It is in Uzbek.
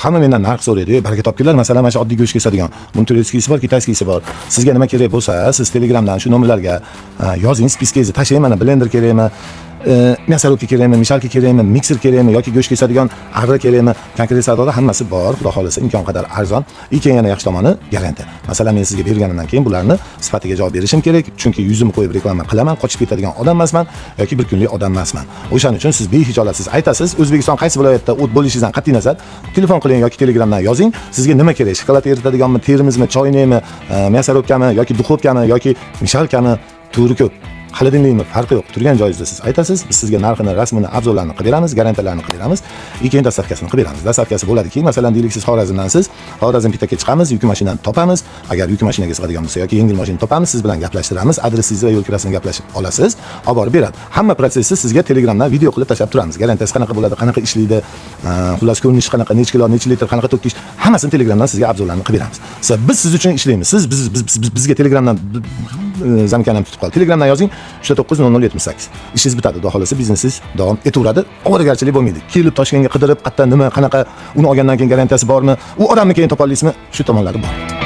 Hamma mendan narx so'raydi. Baraka topganlar, masalan, mana shu oddiy go'sht kesadigan. Buni tureyskisi bor, kitayskisi bor. Sizga nima kerak bo'lsa, siz Telegramdan shu nomerlarga yozing, spiskangizni tashlang, mana blender kerakmi, мясорубка kerakmi, mishalka kerakmi, mikser kerakmi yoki go'sht kesadigan ag'ri kerakmi, konkret savdoda hammasi bor. Xudo xolasa imkon qadar arzon. Keyin yana yaxshi tomoni garantiya. Masalan, men sizga berganimdan keyin bularni sifatiga javob berishim kerak, chunki yuzimni qo'yib reklama qilaman, qochib ketadigan odam emasman yoki bir kunlik odam emasman. O'shaning uchun siz behijolat siz aytasiz, O'zbekiston qaysi viloyatda o't bo'lishingizdan qat'iy nazar telefon qiling yoki Telegramdan yozing, sizga nima kerak? Shokolad eritadiganmi, terimizmi, choynakmi, мясорубками yoki duxovkami yoki mishalkami, turi ko'p. Xolodilnikmi, farqi yo'q. Turgan joyingizda siz aytasiz, biz sizga narxini, rasmini, obzorlarini qilib beramiz, garantiyalarini qilib beramiz. Keyin dastavkasini qilib beramiz. Dastavkasi bo'ladiki, masalan, deylik siz Xorazmdansiz, Xorazm Pitaka chiqamiz, yuk mashinani topamiz. Agar yuk mashinaga sig'adigan bo'lsa yoki yengil mashina topamiz, siz bilan gaplashtiramiz, adresingizni va yo'l kirasini gaplashib olasiz, olib borib beradi. Hamma protsessni sizga Telegramdan video qilib tashlab turamiz. Garantiyasi qanaqa bo'ladi, qanaqa ishlaydi, xullas ko'rinishi qanaqa, necha kilo, necha litr, qanaqa to'kish, hammasini Telegramdan sizga obzorlarni qilib beramiz. Biz siz uchun ishlaymiz. Siz bizga Telegramdan zamkanam tutib qol. Telegramdan yozing 390078. Ishingiz bitadi, xudo xolasa biznesingiz davom etaveradi. Ovoragarchilik bo'lmaydi. Kelib Toshkentga qidirib, qayerdan nima, qanaqa, uni olgandan keyin garantiyasi bormi, u odamni keyin topa olasizmi? Shu tomonlari bor.